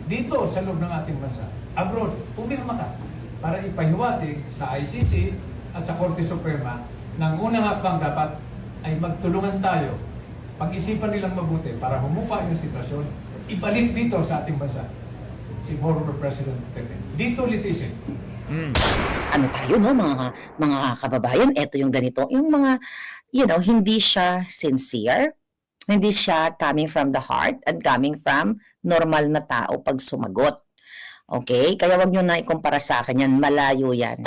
dito sa loob ng ating bansa, abroad, pumirma ka para ipahiwatig sa ICC at sa Korte Suprema ng unang hakbang dapat ay magtulungan tayo, pag-isipan nilang mabuti para humupa yung sitwasyon, ibalik dito sa ating bansa si former President Duterte. Dito litisin. Ano tayo, no, mga kababayan, eto yung ganito, yung mga, hindi siya sincere, hindi siya coming from the heart and coming from normal na tao pag sumagot. Okay? Kaya wag nyo na ikumpara sa akin yan, malayo yan.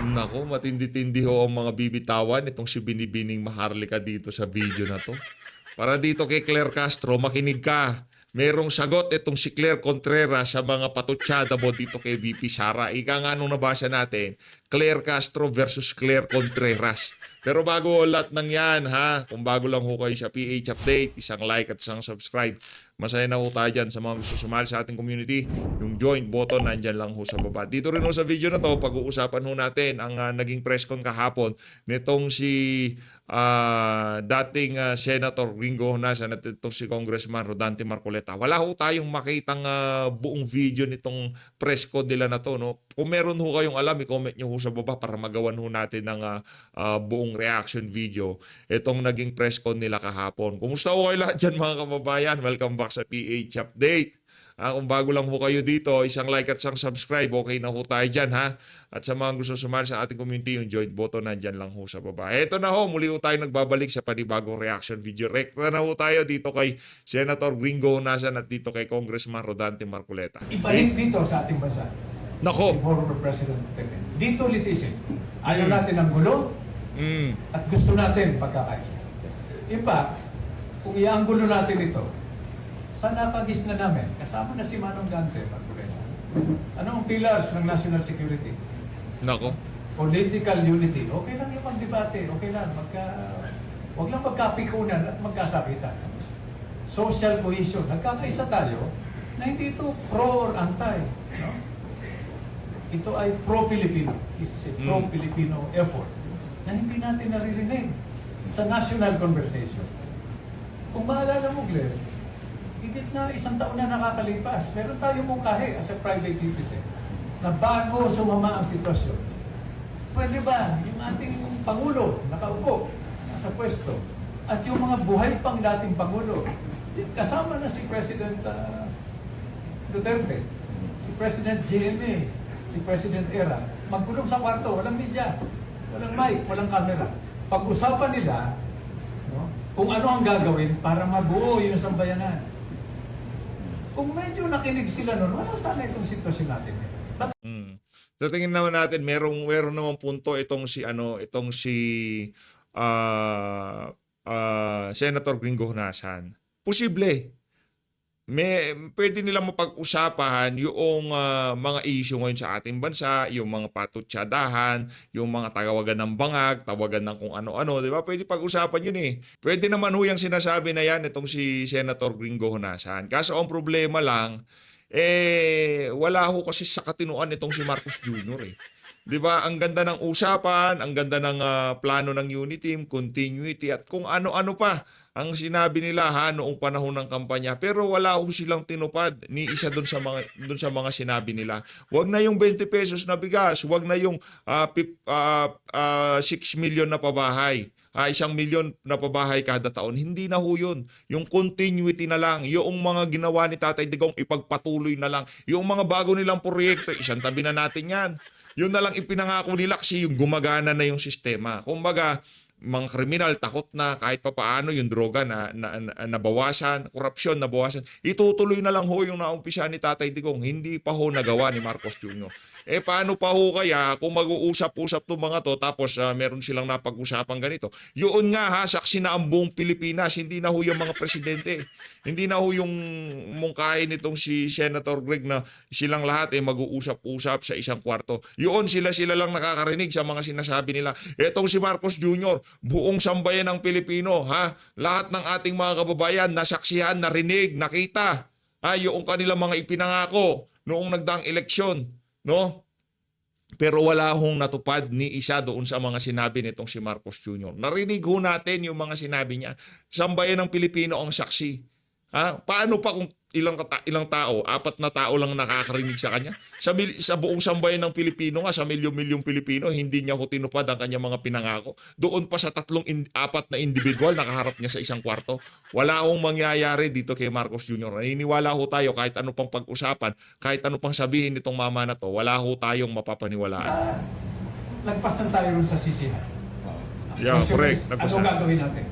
Nako, matindi-tindi ho ang mga bibitawan itong si Binibining Maharlika dito sa video na to. Para dito kay Claire Castro, makinig ka. Merong sagot itong si Claire Contreras sa mga patutsada mo dito kay VP Sara. Ika nga nung nabasa natin, Claire Castro versus Claire Contreras. Pero bago lahat ng yan, ha, kung bago lang ho kayo sa PH Update, isang like at isang subscribe. Masaya na ho tayo dyan sa mga gusto sumali sa ating community. Yung join button, nandyan lang ho sa baba. Dito rin ho sa video na to, pag-uusapan ho natin ang naging press con kahapon nitong si dating Senator Ringo Honasan at itong si Congressman Rodante Marcoleta. Wala ho tayong makitang buong video nitong press con nila na to. No? Kung meron ho kayong alam, i-comment nyo ho sa baba para magawan ho natin ng buong reaction video. Itong naging press con nila kahapon. Kumusta ho kayo lahat dyan mga kababayan? Welcome back sa PH Update. Kung bago lang ho kayo dito, isang like at isang subscribe, okay na ho tayo dyan ha. At sa mga gusto sumali sa ating community, yung join button nandyan lang ho sa baba. Eto na ho, muli ho tayo nagbabalik sa panibagong reaction video. Rekta na ho tayo dito kay Senator Ringo Honasan at dito kay Congressman Rodante Marcoleta. Ibalik dito sa ating bansa Nako! si former President Duterte. Dito litisin. Ayaw natin ng gulo at gusto natin pagkakaisa. Iba, kung ianggulo natin ito, sa napagis na namin, kasama na si Manong Dante Marcoleta. Ano ang pillars ng national security? Nako! Political unity. Okay lang yung pagdebate. Okay lang. Huwag lang magkapikunan at magkasakitan. Social cohesion. Nagkakaisa tayo na hindi ito pro or anti. No? Ito ay pro-Filipino. This is a pro-Filipino effort na hindi natin naririnig sa national conversation. Kung maalala mo, Glenn, higit na isang taon na nakakalipas, meron tayong mungkahi as a private citizen na bago sumama ang sitwasyon. Pwede ba yung ating Pangulo nakaupo, nasa pwesto, at yung mga buhay pang dating Pangulo, kasama na si President Duterte, si President GMA, si President Era, magkulong sa kwarto, walang media, walang mic, walang camera. Pag-usapan nila, no, kung ano ang gagawin para mabuo yung sambayanan. Kung medyo nakinig sila noon, wala sana itong sitwasyon natin. So tingin naman natin, meron namang punto itong si Senator Ringo Honasan. Posible. Pwede nilang mapag-usapan yung mga issue ngayon sa ating bansa, yung mga patutsadahan, yung mga tawagan ng bangag, tawagan ng kung ano-ano, di ba? Pwede pag-usapan yun eh. Pwede naman ho yung sinasabi na yan itong si Senator Ringo Honasan. Kaso ang problema lang, wala ho kasi sa katinuan itong si Marcos Jr. eh. Di ba? Ang ganda ng usapan, ang ganda ng plano ng unity team, continuity at kung ano-ano pa ang sinabi nila noong panahon ng kampanya. Pero wala ho silang tinupad ni isa doon sa mga sinabi nila. Huwag na yung 20 pesos na bigas, huwag na yung 6 million na pabahay. 1 milyon na pabahay kada taon. Hindi na ho yun. Yung continuity na lang. Yung mga ginawa ni Tatay Digong, ipagpatuloy na lang. Yung mga bago nilang proyekto, isang tabi na natin yan. Yun na lang ipinangako nila kasi yung gumagana na yung sistema. Kumbaga, mga kriminal takot na kahit papaano yung droga na nabawasan, korupsyon nabawasan. Itutuloy na lang ho yung naumpisa ni Tatay Digong. Hindi pa ho nagawa ni Marcos Jr. Paano pa ho kaya kung mag-uusap-usap itong mga to tapos meron silang napag-usapan ganito? Yun nga saksi na ang buong Pilipinas, hindi na ho yung mga presidente. Hindi na ho yung mungkahin nitong si Senator Greg na silang lahat mag-uusap-usap sa isang kwarto. Yun, sila lang nakakarinig sa mga sinasabi nila. Etong si Marcos Jr., buong sambayan ng Pilipino, lahat ng ating mga kababayan nasaksihan, narinig, nakita, yung kanilang mga ipinangako noong nagdaang eleksyon. No? Pero wala hong natupad ni isa doon sa mga sinabi nitong si Marcos Jr. Narinig ho natin yung mga sinabi niya. Sambayan ng Pilipino ang saksi. Paano pa kung ilang tao, 4 na tao lang nakakarinig sa kanya. Sa buong sambayan ng Pilipino nga, sa milyon-milyong Pilipino, hindi niya ho tinupad ang kanyang mga pinangako. Doon pa sa 4 na individual, nakaharap niya sa isang kwarto. Wala akong mangyayari dito kay Marcos Jr. Naniniwala ho tayo kahit ano pang pag-usapan, kahit ano pang sabihin nitong mama na to, wala ho tayong mapapaniwalaan. Lagpasan tayo rin sa sisihan. Yeah, Question correct. is, Nagpasan. ano gagawin natin?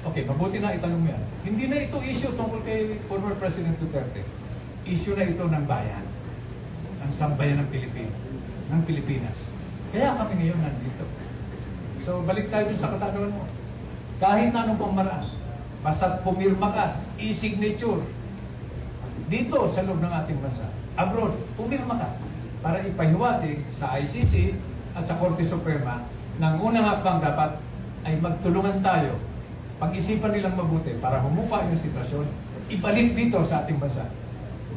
Okay, mabuti na itanong mo yan. Hindi na ito issue tungkol kay former President Duterte. Issue na ito ng bayan, ng sambayan ng Pilipinas. Kaya kami ngayon nandito. So, balik tayo dun sa katanungan mo. Kahit na anong pamaraan, basta pumirma ka, e-signature, dito sa loob ng ating bansa, abroad, pumirma ka para ipahiwatig sa ICC at sa Korte Suprema ng unang hakbang dapat ay magtulungan tayo, pag-isipan nilang mabuti para humupa yung sitwasyon, ibalik dito sa ating bansa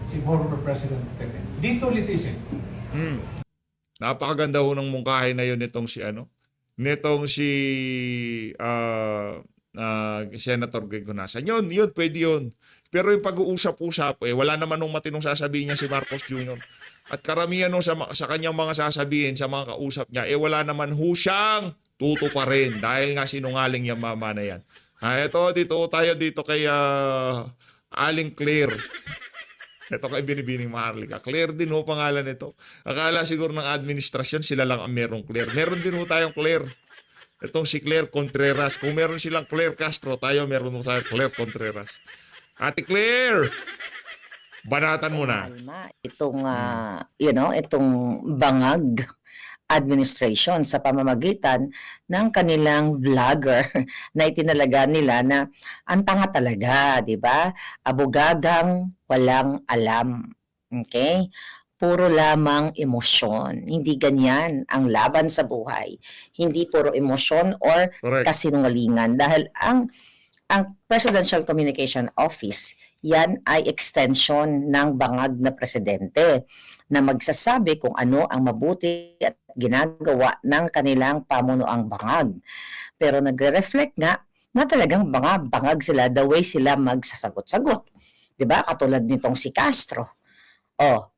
si former President Duterte. Dito litisin. Napakaganda ho ng mungkahi na yun nitong si Senator Greg Honasan. Yun, pwede yun. Pero yung pag-uusap-usap, wala naman nung matinong sasabihin niya si Marcos Jr. At karamihan no, sa kanyang mga sasabihin, sa mga kausap niya, wala naman ho siyang tuto pa rin dahil nga sinungaling yung mama na yan. Dito tayo kay Aling Claire. Ito kay Binibining Maharlika. Claire din ho pangalan nito. Akala siguro ng administrasyon sila lang ang merong Claire. Meron din ho tayong Claire. Itong si Claire Contreras. Kung meron silang Claire Castro, meron ho tayong Claire Contreras. Ate Claire! Banatan mo na. Itong, itong bangag administration sa pamamagitan ng kanilang vlogger na itinalaga nila na ang tanga talaga, di ba? Abogagang walang alam. Okay? Puro lamang emosyon. Hindi ganyan ang laban sa buhay. Hindi puro emosyon or Correct. kasinungalingan. Dahil ang Presidential Communication Office, yan ay extension ng bangag na presidente na magsasabi kung ano ang mabuti at ginagawa ng kanilang pamunuang bangag. Pero nagre-reflect nga na talagang bangag sila the way sila magsasagot-sagot. 'Di ba? Katulad nitong si Castro.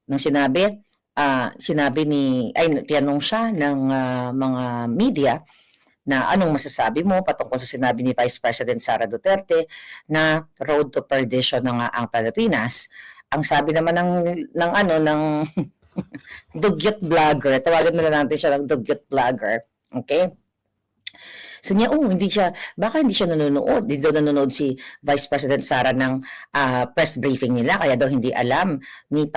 Nung tinanong siya ng mga media na anong masasabi mo patungkol sa sinabi ni Vice President Sara Duterte na road to perdition na nga ang Pilipinas. Ang sabi naman ng dugyot vlogger, tawagan na natin siya ng dugyot vlogger, okay? So niya, baka hindi siya nanonood. Hindi daw nanonood si Vice President Sara ng press briefing nila, kaya daw hindi alam ni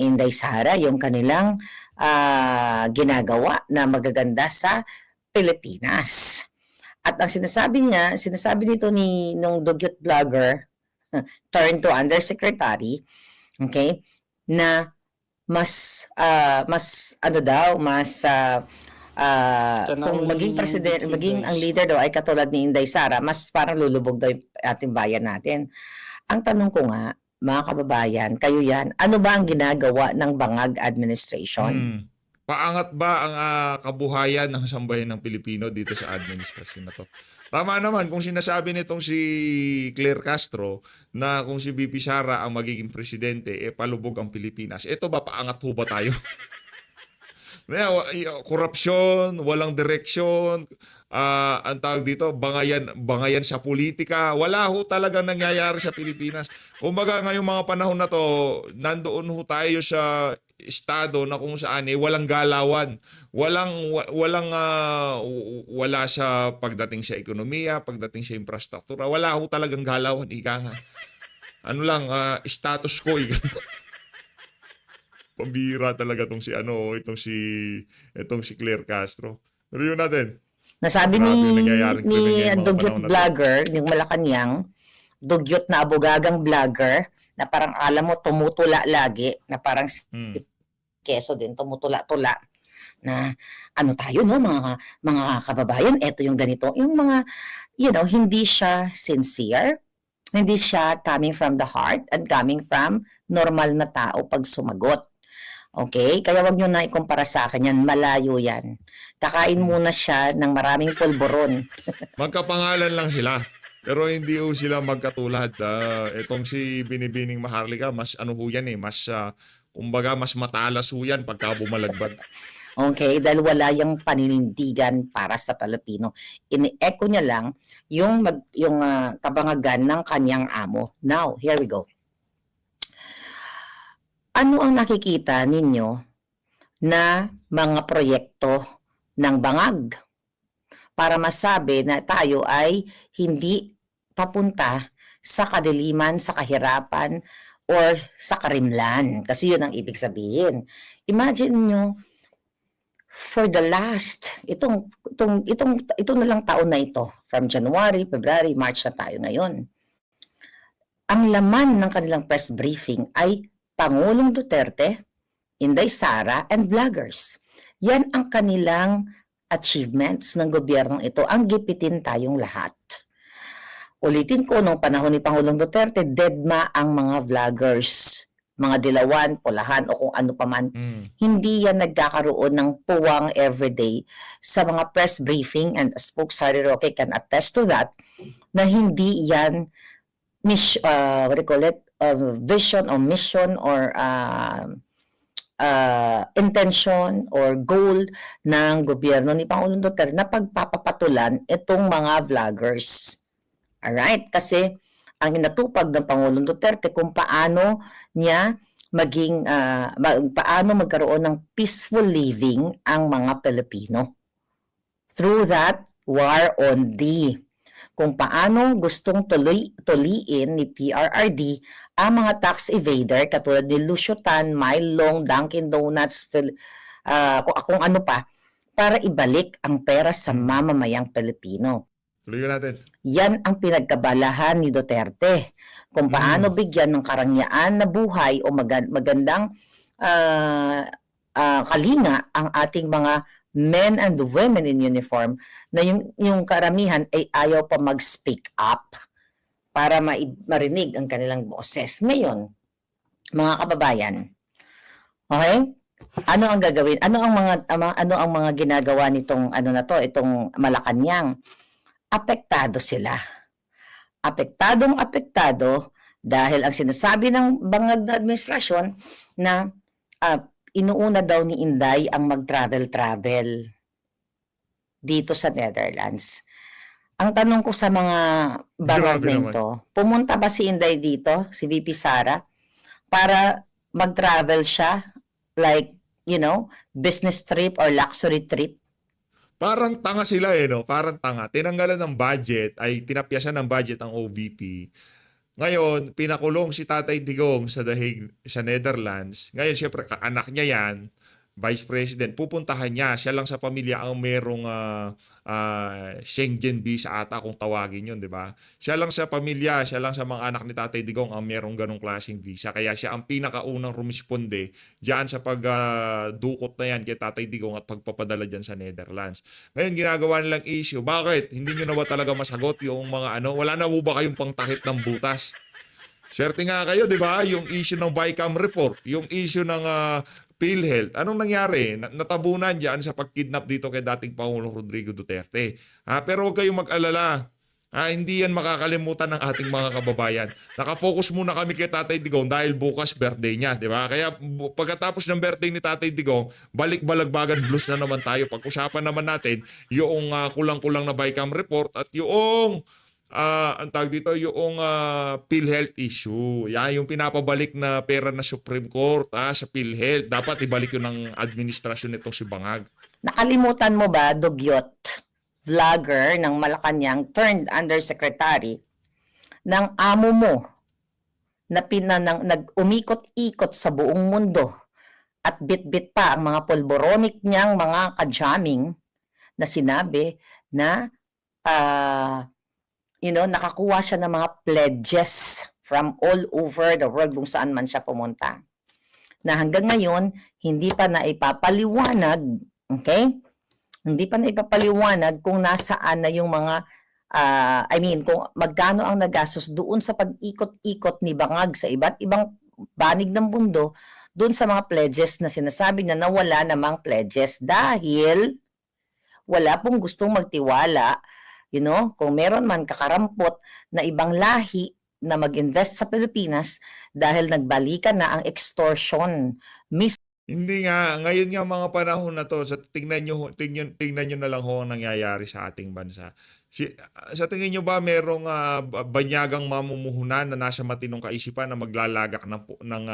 Inday Sara yung kanilang ginagawa na magaganda sa Pilipinas. At ang sinasabi nito nung dugyot vlogger, turn to undersecretary, okay, na kung maging president, maging ang leader daw ay katulad ni Inday Sara, mas parang lulubog daw yung ating bayan natin. Ang tanong ko nga, mga kababayan, kayo yan, ano ba ang ginagawa ng bangag administration? Paangat ba ang kabuhayan ng sambayan ng Pilipino dito sa administrasyon na to? Tama naman kung sinasabi nitong si Claire Castro na kung si VP Sara ang magiging presidente, palubog ang Pilipinas. Ito ba, paangat ho ba tayo? Korupsyon, walang direksyon, ang tawag dito, bangayan sa politika. Wala ho talagang nangyayari sa Pilipinas. Kumbaga ngayong mga panahon na to, nandoon ho tayo sa estado na kung saan walang galawan. Wala sa pagdating sa ekonomiya, pagdating sa infrastruktura. Wala ho talagang galawan, ika nga. Status quo. Pambira talaga itong si Claire Castro. Pero yun natin. Nasabi ni dugyot vlogger, yung Malacanang, dugyot na abogagang vlogger, na parang alam mo tumutula lagi, na parang keso din, tumutula-tula, na ano tayo, no, mga kababayan, eto yung ganito, yung mga, hindi siya sincere, hindi siya coming from the heart, and coming from normal na tao pag sumagot. Okay? Kaya wag nyo na ikumpara sa akin yan. Malayo yan. Kakain muna siya ng maraming pulburon. Magkapangalan lang sila. Pero hindi ho sila magkatulad. Itong si Binibining Maharlika, mas ano ho yan mas kumbaga mas matalas ho yan pagka bumalagbag. Okay, dahil wala yung paninindigan para sa Pilipino. Ini-echo niya lang yung kabangagan ng kanyang amo. Now, here we go. Ano ang nakikita ninyo na mga proyekto ng bangag para masabi na tayo ay hindi papunta sa kadiliman, sa kahirapan, or sa karimlan? Kasi yun ang ibig sabihin. Imagine nyo, for the last, ito na lang taon na ito, from January, February, March na tayo ngayon, ang laman ng kanilang press briefing ay Pangulong Duterte, Inday Sara, and vloggers. Yan ang kanilang achievements ng gobyernong ito. Ang gipitin tayong lahat. Ulitin ko, noong panahon ni Pangulong Duterte, deadma ang mga vloggers, mga dilawan, pulahan, o kung ano paman. Hindi yan nagkakaroon ng puwang everyday sa mga press briefing, and Spokesman Roque can attest to that, na hindi yan vision or mission or intention or goal ng gobyerno ni Pangulong Duterte na pagpapapatulan itong mga vloggers. Alright? Kasi ang inatupag ng Pangulong Duterte kung paano niya paano magkaroon ng peaceful living ang mga Pilipino. Through that war on D. Kung paano gustong tuliin ni PRRD ang mga tax evader katulad ni Lucio Tan, Mylong, Dunkin Donuts, kung ano pa, para ibalik ang pera sa mamamayang Pilipino. Tuloy natin. Yan ang pinagkabalahan ni Duterte. Kung paano bigyan ng karangyaan na buhay o magandang kalinga ang ating mga men and women in uniform na yung karamihan ay ayaw pa mag-speak up para marinig ang kanilang boses. Ngayon, mga kababayan, okay? Ano ang gagawin? Ano ang mga ginagawa nitong itong Malacanang? Apektado sila. Apektado dahil ang sinasabi ng bangag na administrasyon na inuuna daw ni Inday ang mag-travel dito sa Netherlands. Ang tanong ko sa mga bangag na ito, pumunta ba si Inday dito, si VP Sara, para mag-travel siya, like, business trip or luxury trip? Parang tanga sila no? Parang tanga. Tinanggalan ng budget, ay tinapyasan ng budget ang OVP. Ngayon, pinakulong si Tatay Digong sa The Hague, sa Netherlands. Ngayon, siyempre, anak niya yan, Vice President, pupuntahan niya. Siya lang sa pamilya ang merong Schengen visa ata kung tawagin yun, di ba? Siya lang sa pamilya, siya lang sa mga anak ni Tatay Digong ang merong ganong klaseng visa. Kaya siya ang pinakaunang rumisponde diyan sa pagdukot na yan kay Tatay Digong at pagpapadala diyan sa Netherlands. Ngayon, ginagawa nilang issue. Bakit? Hindi nyo na ba talaga masagot yung mga wala na ba kayong pangtakip ng butas? Swerte nga kayo, di ba? Yung issue ng BICAM report, yung issue ng PhilHealth. Anong nangyari? Natabunan dyan sa pagkidnap dito kay dating Pangulong Rodrigo Duterte. Pero huwag kayong mag-alala. Hindi yan makakalimutan ng ating mga kababayan. Nakafocus muna kami kay Tatay Digong dahil bukas birthday niya, di ba? Kaya pagkatapos ng birthday ni Tatay Digong, balik balagbagan blues na naman tayo. Pag-usapan naman natin yung kulang-kulang na BICAM report at yung ang tawag dito, yung PhilHealth issue. Yan, yung pinapabalik na pera na Supreme Court sa PhilHealth. Dapat ibalik yun ng administrasyon nitong si Bangag. Nakalimutan mo ba, Dugyot, vlogger ng Malacanang turned undersecretary ng amo mo na nag-umikot-ikot sa buong mundo at bit-bit pa ang mga polboronic niyang mga kajamming na sinabi na nakakuha siya ng mga pledges from all over the world kung saan man siya pumunta. Na hanggang ngayon, hindi pa na ipapaliwanag, okay? Hindi pa na ipapaliwanag kung nasaan na yung mga, kung magkano ang nagastos doon sa pag-ikot-ikot ni Bangag sa iba't ibang banig ng mundo, doon sa mga pledges na sinasabi na nawala namang pledges dahil wala pong gustong magtiwala kung meron man kakarampot na ibang lahi na mag-invest sa Pilipinas dahil nagbalikan na ang extortion. Hindi nga, ngayon nga mga panahon na to, tingnan nyo na lang ho ang nangyayari sa ating bansa. Sa tingin nyo ba merong banyagang mamumuhunan na nasa matinong kaisipan na maglalagak ng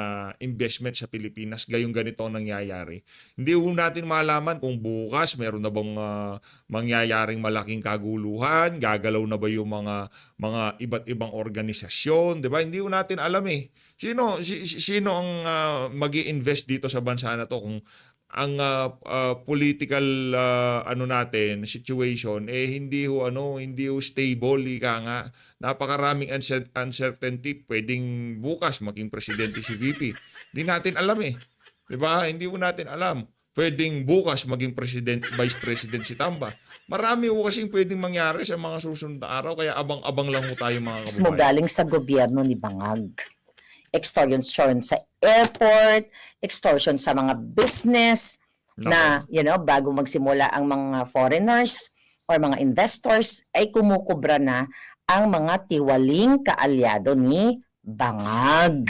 investment sa Pilipinas gayong ganito ang nangyayari? Hindi ho natin malaman kung bukas meron na bang mangyayaring malaking kaguluhan, gagalaw na ba yung mga iba't ibang organisasyon, 'di ba? Hindi ho natin alam eh. Sino ang magi-invest dito sa bansa na to kung ang political natin situation hindi ho stable, ika nga. Napakaraming uncertainty, pwedeng bukas maging presidente si VP. Hindi natin alam eh. 'Di ba? Hindi ho natin alam. Pwedeng bukas maging vice president si Tamba. Marami ho kasing pwedeng mangyari sa mga susunod na araw, kaya abang-abang lang ho tayo mga Mo kababayan. galing sa gobyerno ni Bangag. Extortion sa airport, extortion sa mga business na, bago magsimula ang mga foreigners or mga investors ay kumukubra na ang mga tiwaling kaalyado ni Bangag.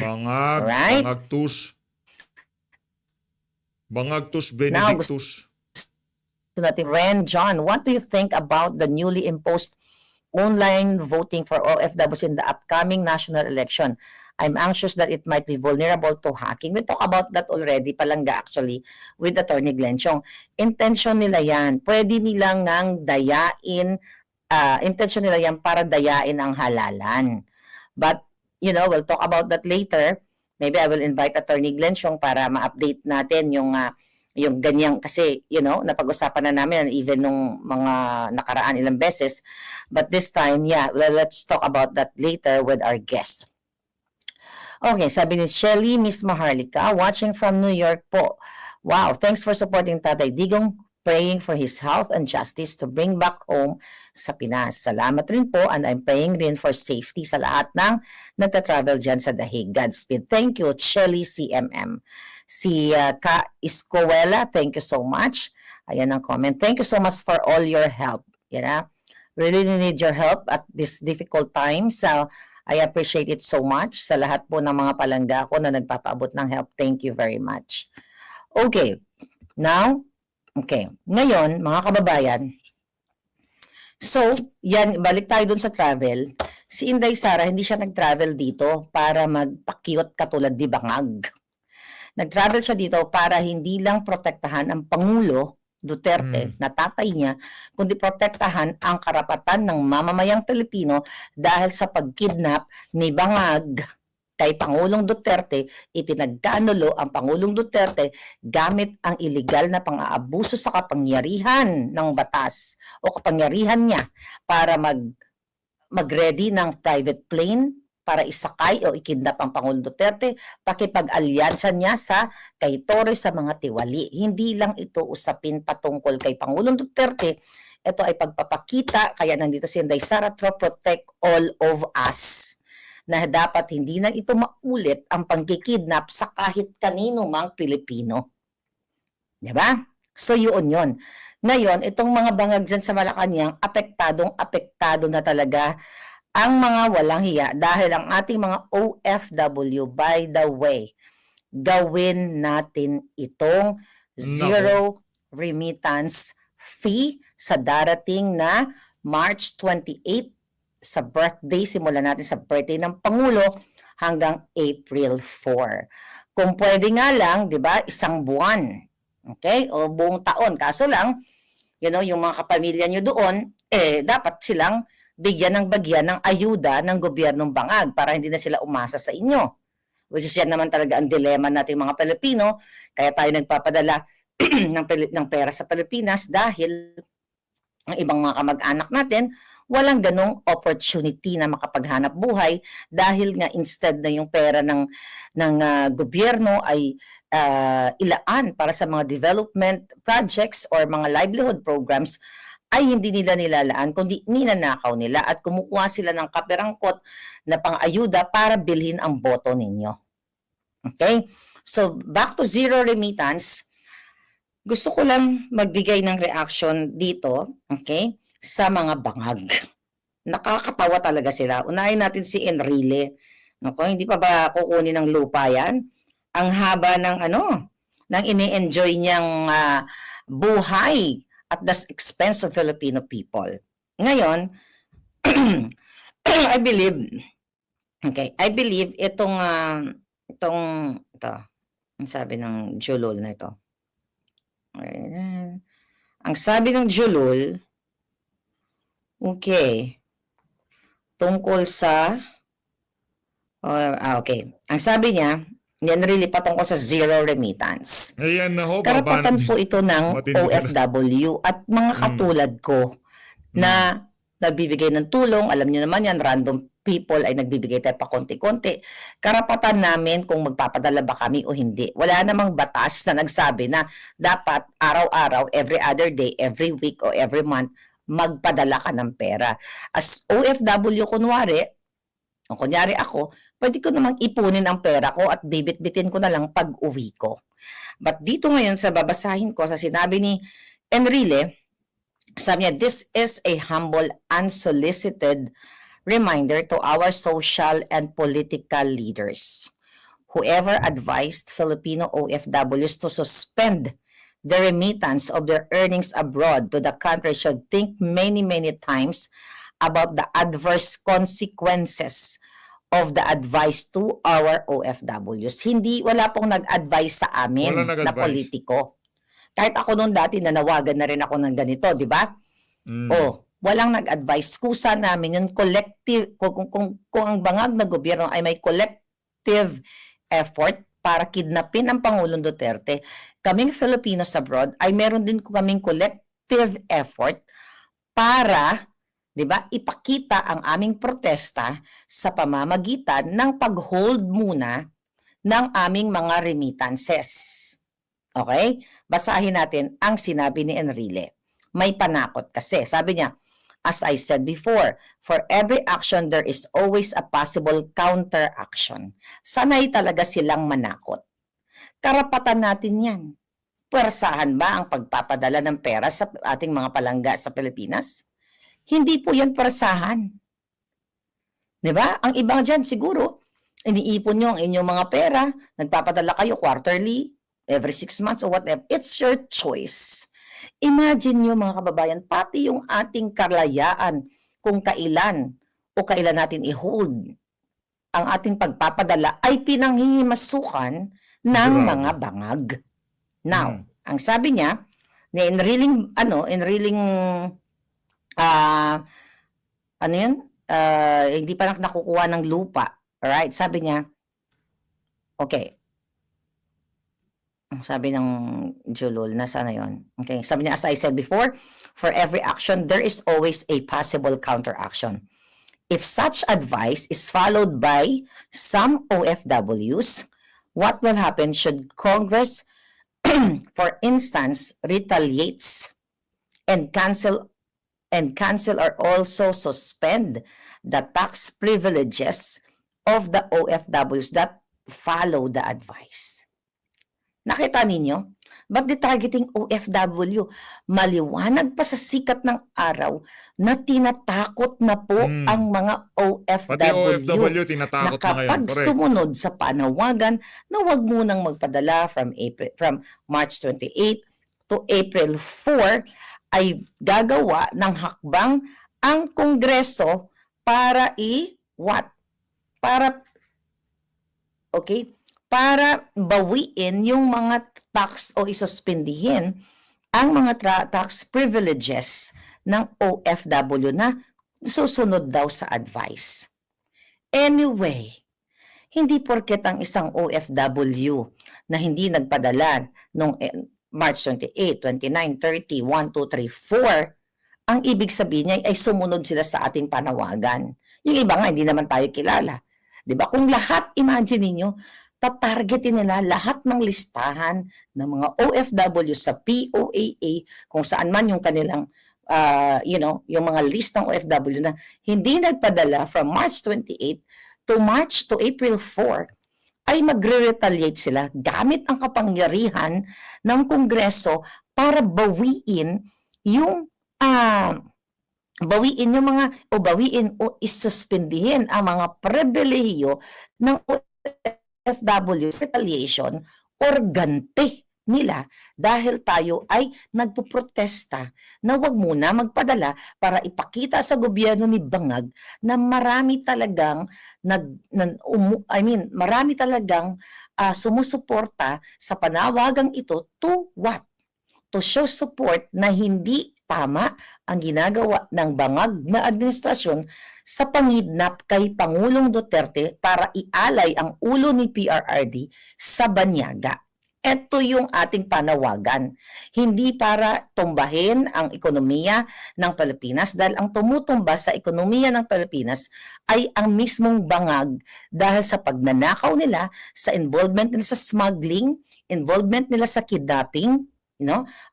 Right? Bangagtus Benedictus. So natin, Ren John, what do you think about the newly imposed online voting for OFWs in the upcoming national election? I'm anxious that it might be vulnerable to hacking. We talk about that already, palangga actually, with Attorney Glenn Chong. Intention nila yan. Pwede nilang ngang dayain, intention nila yan para dayain ang halalan. But, we'll talk about that later. Maybe I will invite Attorney Glenn Chong para ma-update natin yung ganyang, kasi, napag-usapan na namin even nung mga nakaraan ilang beses. But this time, let's talk about that later with our guest. Okay, sabi ni Shelly, Miss Maharlika, watching from New York po. Wow, thanks for supporting Tatay Digong, praying for his health and justice to bring back home sa Pinas. Salamat rin po, and I'm praying rin for safety sa lahat ng nagta-travel dyan sa Dahig. Godspeed. Thank you, Shelly CMM. Si Ka Escuela, thank you so much. Ayan ang comment. Thank you so much for all your help. Really need your help at this difficult time. So, I appreciate it so much sa lahat po ng mga palangga ko na nagpapaabot ng help. Thank you very much. Okay. Now, ngayon, mga kababayan, so, balik tayo dun sa travel. Si Inday Sara, hindi siya nag-travel dito para magpakyot katulad ni Bangag. Nag-travel siya dito para hindi lang protektahan ang Pangulo Duterte, na tatay niya, kundi protektahan ang karapatan ng mamamayang Pilipino dahil sa pagkidnap ni Bangag kay Pangulong Duterte. Ipinagkaanulo ang Pangulong Duterte gamit ang iligal na pang-aabuso sa kapangyarihan ng batas o kapangyarihan niya para mag-ready ng private plane para isakay o ikidnap ang Pangulong Duterte, pakipag-alyansa niya kay Torres sa mga tiwali. Hindi lang ito usapin patungkol kay Pangulong Duterte, ito ay pagpapakita, kaya nandito si Inday Sara, to protect all of us, na dapat hindi na ito maulit ang pangkikidnap sa kahit kanino mang Pilipino. Diba? So yun. Ngayon, itong mga bangag dyan sa Malacanang, apektado na talaga ang mga walang hiya dahil ang ating mga OFW, by the way, gawin natin itong zero remittance fee sa darating na March 28 sa birthday. Simulan natin sa birthday ng Pangulo hanggang April 4. Kung pwede nga lang, di ba, isang buwan. Okay? O buong taon. Kaso lang, yung mga kapamilya nyo doon, dapat silang bigyan ng bagyan ng ayuda ng gobyernong Bangag para hindi na sila umasa sa inyo. Which is yan naman talaga ang dilema nating mga Pilipino. Kaya tayo nagpapadala ng pera sa Pilipinas dahil ang ibang mga kamag-anak natin walang ganong opportunity na makapaghanap buhay dahil nga instead na yung pera ng gobyerno ay ilaan para sa mga development projects or mga livelihood programs, ay hindi nila nilalaan, kundi ninanakaw nila at kumukuha sila ng kaperangkot na pang-ayuda para bilhin ang boto ninyo. Okay? So, back to zero remittance, gusto ko lang magbigay ng reaction dito, okay, sa mga bangag. Nakakatawa talaga sila. Unahin natin si Enrile. Naku, hindi pa ba kukunin ng lupa yan? Ang haba ng ng ini-enjoy niyang buhay at the expense of Filipino people. Ngayon, I believe ito, ang sabi ng Julol na ito. Ayan. Ang sabi ng Julol, tungkol sa, ang sabi niya, yan really patungkol sa zero remittance. Ayan na ho, Karapatan po ito ng matindi ka na. OFW at mga katulad ko na nagbibigay ng tulong. Alam niyo naman yan, random people ay nagbibigay tayo pa konti-konti. Karapatan namin kung magpapadala ba kami o hindi. Wala namang batas na nagsabi na dapat araw-araw, every other day, every week o every month, magpadala ka ng pera. As OFW, kunyari ako, pwede ko namang ipunin ang pera ko at bibit-bitin ko na lang pag-uwi ko. But dito ngayon sa babasahin ko, sa sinabi ni Enrile, sabi niya, this is a humble, unsolicited reminder to our social and political leaders. Whoever advised Filipino OFWs to suspend the remittance of their earnings abroad to the country should think many, many times about the adverse consequences of the advice to our OFWs. Wala pong nag-advise sa amin Wala na nag-advise. politiko. Kahit ako noon dati, nanawagan na rin ako ng ganito, di ba? Walang nag-advise. Kusa namin yung collective, kung ang bangag na gobyerno ay may collective effort para kidnapin ang Pangulong Duterte, kaming Filipinos abroad ay meron din kaming collective effort para, di ba, ipakita ang aming protesta sa pamamagitan ng pag-hold muna ng aming mga remittances. Okay? Basahin natin ang sinabi ni Enrile. May panakot kasi. Sabi niya, as I said before, for every action, there is always a possible counteraction. Sanay talaga silang manakot. Karapatan natin yan. Pwersahan ba ang pagpapadala ng pera sa ating mga palangga sa Pilipinas? Hindi po yan pwersahan. Diba? Ang iba dyan siguro, iniipon nyo ang inyong mga pera, nagpapadala kayo quarterly, every 6 months or whatever. It's your choice. Imagine nyo mga kababayan, pati yung ating kalayaan kung kailan natin i-hold ang ating pagpapadala ay pinanghihimasukan ng Grabe. mga bangag. Now, ang sabi niya, na enrilling hindi pa nakukuha ng lupa. Alright, sabi niya, okay. Sabi ng Julol, nasa na yun? Okay, sabi niya, as I said before, for every action, there is always a possible counteraction. If such advice is followed by some OFWs, what will happen should Congress, for instance, retaliates and cancel or also suspend the tax privileges of the OFWs that follow the advice? Nakita ninyo? But the targeting OFW, maliwanag pa sa sikat ng araw na tinatakot na po ang mga Pati OFW, tinatakot na ngayon. kapag Correct. sumunod sa panawagan na huwag munang magpadala from March 28 to April 4 ay gagawa ng hakbang ang Kongreso para para bawiin yung mga tax o isuspendihin ang mga tax privileges ng OFW na susunod daw sa advice. Anyway, hindi porket ang isang OFW na hindi nagpadala noong March 28, 29, 30, 1, 2, 3, 4, ang ibig sabihin niya ay sumunod sila sa ating panawagan. Yung iba nga, hindi naman tayo kilala. Diba? Kung lahat, imagine niyo, tatargetin nila lahat ng listahan ng mga OFW sa POAA, kung saan man yung kanilang, yung mga listang OFW na hindi nagpadala from March 28 to April 4, ay magre-retaliate sila gamit ang kapangyarihan ng Kongreso para bawiin yung bawiin yung mga, o bawiin o isuspendihin ang mga pribilehiyo ng OFW retaliation or ganti nila dahil tayo ay nagpuprotesta na wag muna magpadala para ipakita sa gobyerno ni Bangag na marami talagang marami talagang sumusuporta sa panawagang ito to what? To show support na hindi tama ang ginagawa ng bangag na administrasyon sa pangidnap kay Pangulong Duterte para ialay ang ulo ni PRRD sa banyaga. Ito yung ating panawagan. Hindi para tumbahin ang ekonomiya ng Pilipinas dahil ang tumutumba sa ekonomiya ng Pilipinas ay ang mismong bangag dahil sa pagnanakaw nila, sa involvement nila sa smuggling, involvement nila sa kidnapping,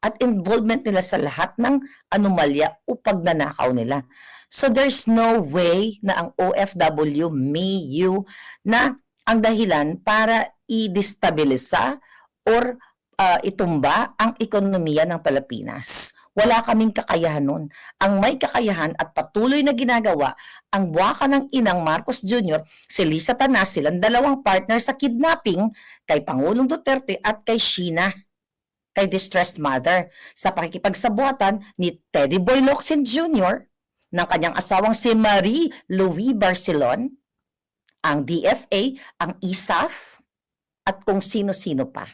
at involvement nila sa lahat ng anomalya o pagnanakaw nila. So there's no way na ang OFW, MIU, na ang dahilan para i-destabilisa or itumba ang ekonomiya ng Pilipinas. Wala kaming kakayahan nun. Ang may kakayahan at patuloy na ginagawa ang buwaka ng inang Marcos Jr., si Lisa Tanas, silang dalawang partner sa kidnapping kay Pangulong Duterte at kay Sheena, kay Distressed Mother, sa pakikipagsabuatan ni Teddy Boy Locsin Jr., ng kanyang asawang si Marie Louie Barcelon, ang DFA, ang ISAF, at kung sino-sino pa.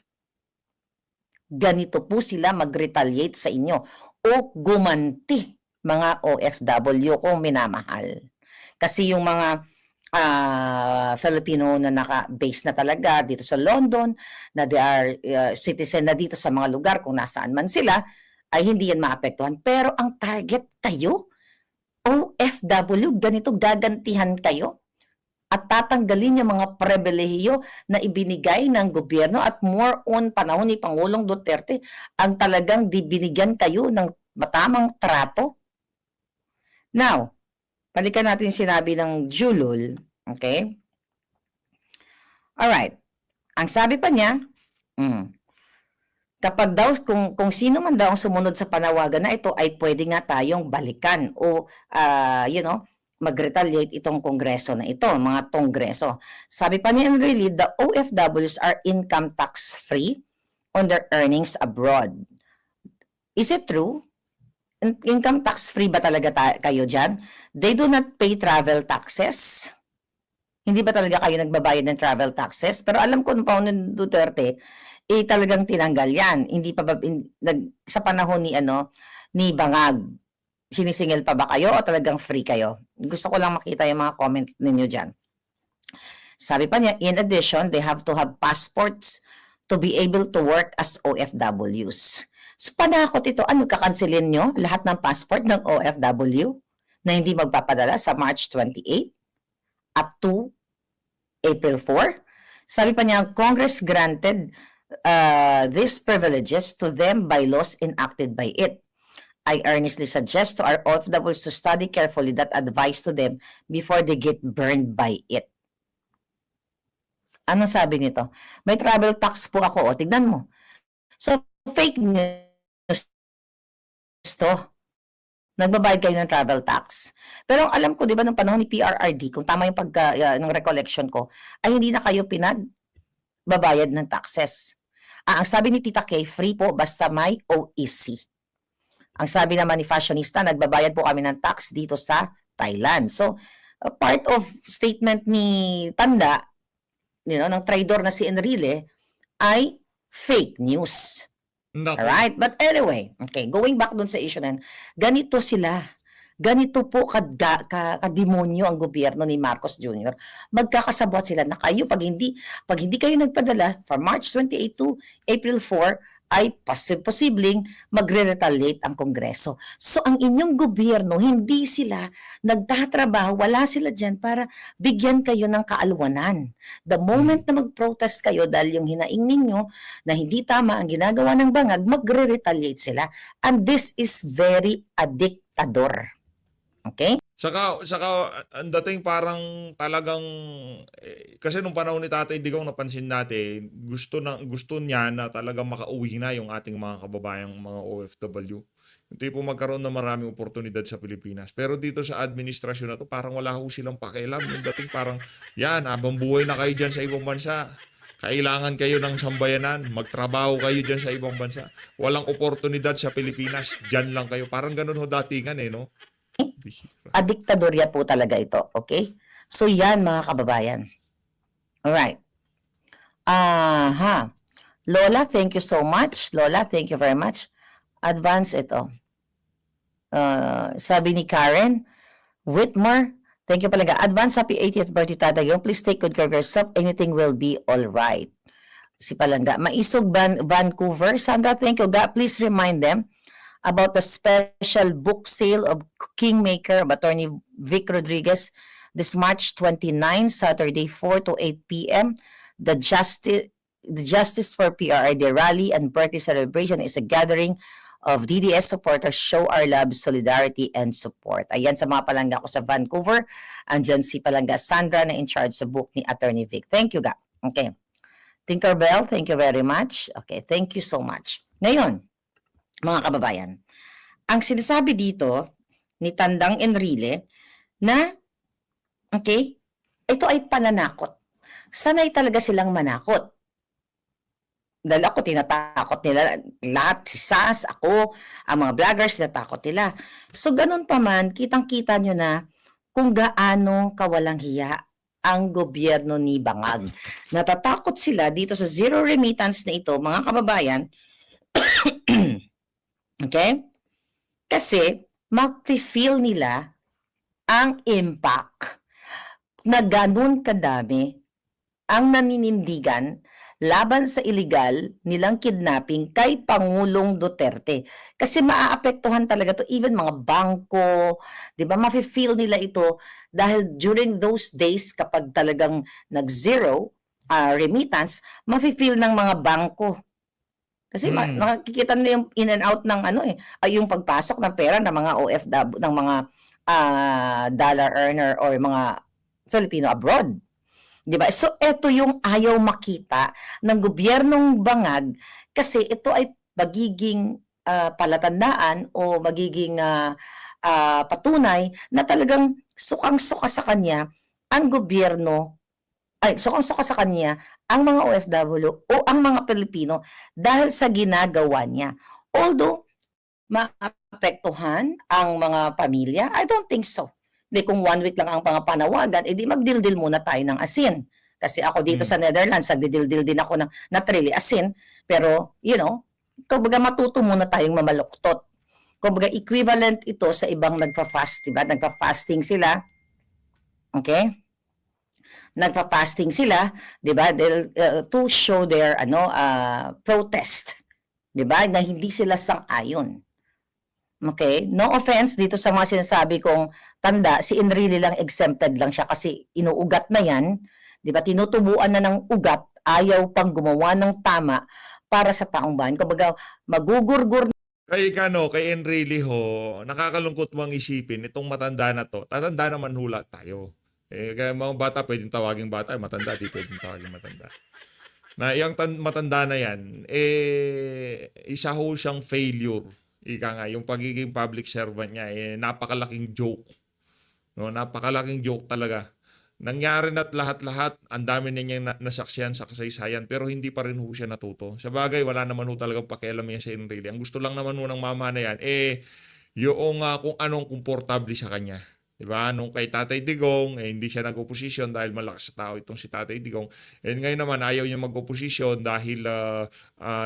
Ganito po sila mag-retaliate sa inyo o gumanti, mga OFW kung minamahal. Kasi yung mga Filipino na naka-base na talaga dito sa London, na they are citizen na dito sa mga lugar kung nasaan man sila, ay hindi yan maapektuhan. Pero ang target kayo, OFW, ganito gagantihan kayo at tatanggalin yung mga pribilehiyo na ibinigay ng gobyerno at more on panahon ni Pangulong Duterte ang talagang binigyan kayo ng matamang trato. Now, balikan natin yung sinabi ng Julul, okay? Alright. Ang sabi pa niya, kapag daw, kung sino man daw ang sumunod sa panawagan na ito, ay pwede nga tayong balikan o, mag-retaliate itong kongreso na ito, mga kongreso. Sabi pa niya, really, the OFWs are income tax free on their earnings abroad. Is it true? Income tax free ba talaga kayo dyan? They do not pay travel taxes. Hindi ba talaga kayo nagbabayad ng travel taxes? Pero alam ko nung Pangulong Duterte, talagang tinanggal yan. Hindi pa ba, sa panahon ni Bangag, sinisingil pa ba kayo o talagang free kayo? Gusto ko lang makita yung mga comment ninyo dyan. Sabi pa niya, in addition, they have to have passports to be able to work as OFWs. So, panakot ito, kakansilin nyo lahat ng passport ng OFW na hindi magpapadala sa March 28 up to April 4? Sabi pa niya, Congress granted these privileges to them by laws enacted by it. I earnestly suggest to our OFWs to study carefully that advice to them before they get burned by it. Anong sabi nito? May travel tax po ako. O, tignan mo. So, fake news to. Nagbabayad kayo ng travel tax. Pero alam ko, di ba, nung panahon ni PRRD, kung tama yung ng recollection ko, ay hindi na kayo pinagbabayad ng taxes. Ang sabi ni Tita Kay, free po basta may OEC. Ang sabi naman ni Fashionista, nagbabayad po kami ng tax dito sa Thailand. So, part of statement ni Tanda, ng traidor na si Enrile, ay fake news. Naku. Alright? But anyway, okay, going back dun sa issue na ganito sila. Ganito po kademonyo ang gobyerno ni Marcos Jr. Magkakasabot sila na kayo pag hindi kayo nagpadala from March 28 to April 4 ay posibleng magre-retaliate ang Kongreso. So ang inyong gobyerno, hindi sila nagtatrabaho, wala sila dyan para bigyan kayo ng kaalwanan. The moment na mag-protest kayo dahil yung hinaing ninyo na hindi tama ang ginagawa ng bangag, magre-retaliate sila. And this is very a dictador. Okay? Saka ang dating parang talagang kasi nung panahon ni Tatay Digong napansin natin, gusto niya na talagang makauwi na yung ating mga kababayang mga OFW. Yung tipong magkaroon ng maraming oportunidad sa Pilipinas. Pero dito sa administrasyon na to, parang wala ho silang pakialam. Yung dating parang, yan, habang buhay na kayo dyan sa ibang bansa. Kailangan kayo ng sambayanan. Magtrabaho kayo dyan sa ibang bansa. Walang oportunidad sa Pilipinas. Dyan lang kayo. Parang ganun ho datingan no? Diktadorya po talaga ito, okay? So yan mga kababayan. Alright. Lola, thank you so much. Lola, thank you very much. Advance ito. Sabi ni Karen, Whitmore, thank you palaga. Advance happy 80th birthday, Tatay Digong. Please take good care of yourself. Anything will be alright. Si Palangga. Maisog Vancouver. Sandra, thank you. God, please remind them about the special book sale of Kingmaker of Attorney Vic Rodriguez this March 29, Saturday, 4 to 8 p.m. The Justice for PRRD rally and birthday celebration is a gathering of DDS supporters show our love, solidarity, and support. Ayan sa mga palangga ko sa Vancouver. Andyan si Palangga Sandra na in charge sa book ni Attorney Vic. Thank you, Ga. Okay. Tinkerbell, thank you very much. Okay, thank you so much. Ngayon, mga kababayan, ang sinasabi dito ni Tandang Enrile na, okay, ito ay pananakot. Sanay talaga silang manakot. Dahil ako, tinatakot nila lahat, si Sas, ako, ang mga vloggers, tinatakot nila. So, ganun pa man, kitang-kita nyo na kung gaano kawalang hiya ang gobyerno ni Bangag. Natatakot sila dito sa zero remittance na ito, mga kababayan, okay? Kasi, mag-feel nila ang impact na ganun kadami ang naninindigan laban sa illegal nilang kidnapping kay Pangulong Duterte. Kasi maaapektuhan talaga to even mga bangko, 'di ba? Mafe-feel nila ito dahil during those days kapag talagang nag-zero remittance, mafe-feel ng mga bangko. Kasi nakikita nila yung in and out ng yung pagpasok ng pera ng mga OFW, ng mga dollar earner or mga Filipino abroad. Diba? So, ito yung ayaw makita ng gobyernong Bangag kasi ito ay magiging palatandaan o magiging patunay na talagang sukang-suka sa kanya ang gobyerno, sukang-suka sa kanya ang mga OFW o ang mga Pilipino dahil sa ginagawa niya. Although, maapektuhan ang mga pamilya, I don't think so. Hindi, kung 1 week lang ang panawagan, edi magdildil muna tayo ng asin. Kasi ako dito sa Netherlands, nagdidildil din ako ng not really asin, pero, kumbaga matuto muna tayong mamaluktot. Kumbaga equivalent ito sa ibang nagpa-fast, diba? Nagpa-fasting sila. Okay? Nagpa-fasting sila, diba? To show their protest. Diba? Na hindi sila sang-ayon. Okay? No offense dito sa mga sinasabi kong tanda, si Enrile lang exempted lang siya kasi inuugat na yan. Diba? Tinutubuan na ng ugat, ayaw pang gumawa ng tama para sa taong bayan. Kumbaga, magugurgur. Kay Enrile ho, nakakalungkot mong isipin, itong matanda na to, tatanda naman hula tayo. Kaya mga bata, pwedeng tawaging bata, matanda, di pwedeng tawaging matanda. Na yung matanda na yan, isa ho siyang failure. Ika nga, yung pagiging public servant niya, napakalaking joke. No, napakalaking joke talaga. Nangyari na't lahat-lahat, ang dami na niyang nasaksiyan sa kasaysayan, pero hindi pa rin ho siya natuto. Sa bagay, wala naman ho talagang pakialam niya sa Enrile. Ang gusto lang naman ho ng mama na yan, yung kung anong komportable sa kanya. Diba? Nung kay Tatay Digong, hindi siya nag-oposisyon dahil malakas sa tao itong si Tatay Digong. And ngayon naman, ayaw niya mag-oposisyon dahil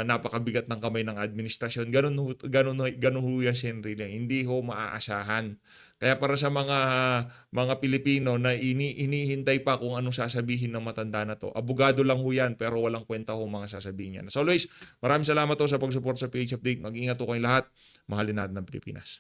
napakabigat ng kamay ng administrasyon. Ganun ho yan si Enrile. Hindi ho maaasahan. Kaya para sa mga Pilipino na inihintay pa kung anong sasabihin ng matanda na to, abogado lang ho yan, pero walang kwenta ho mga sasabihin yan. So always, maraming salamat ho sa pag-support sa PH Update. Mag-ingat ho kayong lahat. Mahalin natin ng Pilipinas.